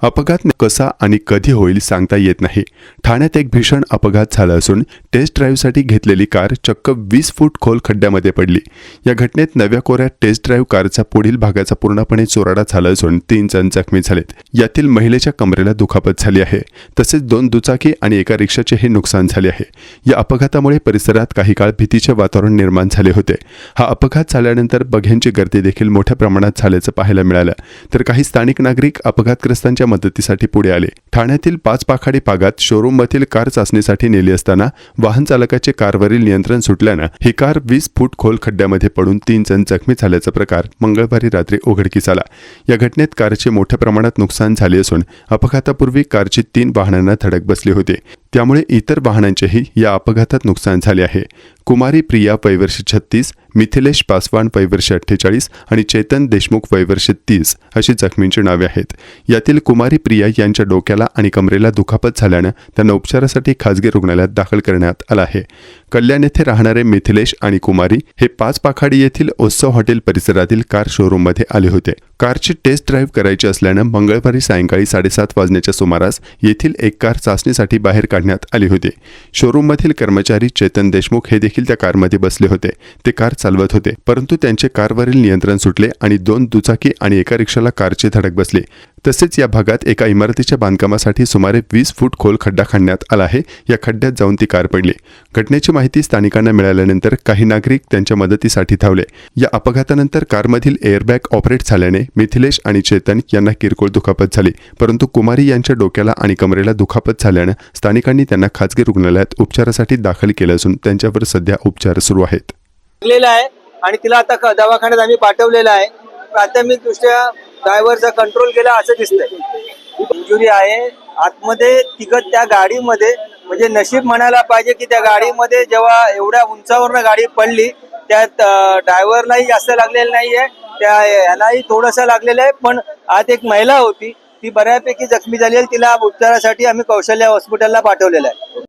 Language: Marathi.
अपघात कसा आणि कधी होईल सांगता येत नाही। ठाण्यात एक भीषण अपघात झाला असून टेस्ट ड्राईव्हसाठी घेतलेली कार चक्क 20 फूट खोल खड्ड्यामध्ये पडली। या घटनेत नव्या कोऱ्या टेस्ट ड्राईव्ह कारचा पुढील भागाचा पूर्णपणे चुराडा झाला असून 3 जण जखमी झालेत। यातील महिलेच्या कमरेला दुखापत झाली आहे, तसेच 2 दुचाकी आणि एका रिक्षाचेही नुकसान झाले आहे। या अपघातामुळे परिसरात काही काळ भीतीचे वातावरण निर्माण झाले होते। हा अपघात झाल्यानंतर बघ्यांची गर्दी देखील मोठ्या प्रमाणात झाल्याचं पाहायला मिळालं, तर काही स्थानिक नागरिक अपघातग्रस्तांच्या मदतीसाठी पुढे आले। ठाण्यातील 5 पाखाडी भागात शोरूममधील कार चाचणीसाठी नेली असताना वाहन चालकाचे कारवरील नियंत्रण सुटल्याने ही कार 20 फूट खोल खड्ड्यामध्ये पडून 3 जण जखमी झाल्याचा प्रकार मंगळवारी रात्री उघडकीस आला। या घटनेत कारचे मोठ्या प्रमाणात नुकसान झाले असून अपघातापूर्वी कारची 3 वाहनांना धडक बसली होती, त्यामुळे इतर वाहनांचेही या अपघातात नुकसान झाले आहे। कुमारी प्रिया वयवर्ष 36, मिथिलेश पासवान वयवर्ष 48 आणि चेतन देशमुख वयवर्ष 30 अशी जखमींची नावे आहेत। यातील कुमारी प्रिया यांच्या डोक्याला आणि कमरेला दुखापत झाल्याने त्यांना उपचारासाठी खासगी रुग्णालयात दाखल करण्यात आलं आहे। कल्याण येथे राहणारे मिथिलेश आणि कुमारी हे 5 पाखाडी येथील उत्सव हॉटेल परिसरातील कार शोरूममध्ये आले होते। कारची टेस्ट ड्राईव्ह करायची असल्याने मंगळवारी सायंकाळी 7:30 वाजण्याच्या सुमारास येथील एक कार चाचणीसाठी बाहेर काढण्यात आली होती। शोरूममधील कर्मचारी चेतन देशमुख हे देखील त्या कारमध्ये बसले होते। ते कार चालवत होते, परंतु त्यांचे कारवरील नियंत्रण सुटले आणि 2 दुचाकी आणि एका रिक्षाला कारची धडक बसली। तसेच या भागात एका इमारतीच्या बांधकामासाठी सुमारे 20 फूट खोल खड्डा खणण्यात आला आहे। या खड्ड्यात जाऊन ती कार पडली। घटनेची माहिती स्थानिकांना मिळाल्यानंतर काही नागरिक त्यांच्या मदतीसाठी धावले। या अपघातानंतर कारमधील एअरबॅग ऑपरेट झाल्याने मिथिलेश आणि चेतन यांना किरकोळ दुखापत झाली, परंतु कुमारी यांच्या डोक्याला आणि कमरेला दुखापत झाल्याने स्थानिकांनी त्यांना खासगी रुग्णालयात उपचारासाठी दाखल केले असून त्यांच्यावर सध्या उपचार सुरू आहेत। आणि तिला आता दवाखान्यात आम्ही पाठवलेलं आहे। प्राथमिकदृष्ट्या ड्रायव्हरचा कंट्रोल केला असं दिसतंय। इंजुरी आहे आतमध्ये तिघट त्या गाडीमध्ये, म्हणजे नशीब म्हणायला पाहिजे की त्या गाडीमध्ये जेव्हा एवढ्या उंचावरनं गाडी पडली त्यात ड्रायव्हरलाही जास्त लागलेलं नाहीये, त्या यालाही थोडंसं लागलेलं आहे, पण आत एक महिला होती ती बऱ्यापैकी जखमी झाली आहे। तिला उपचारासाठी आम्ही कौशल्य हॉस्पिटलला पाठवलेलं आहे।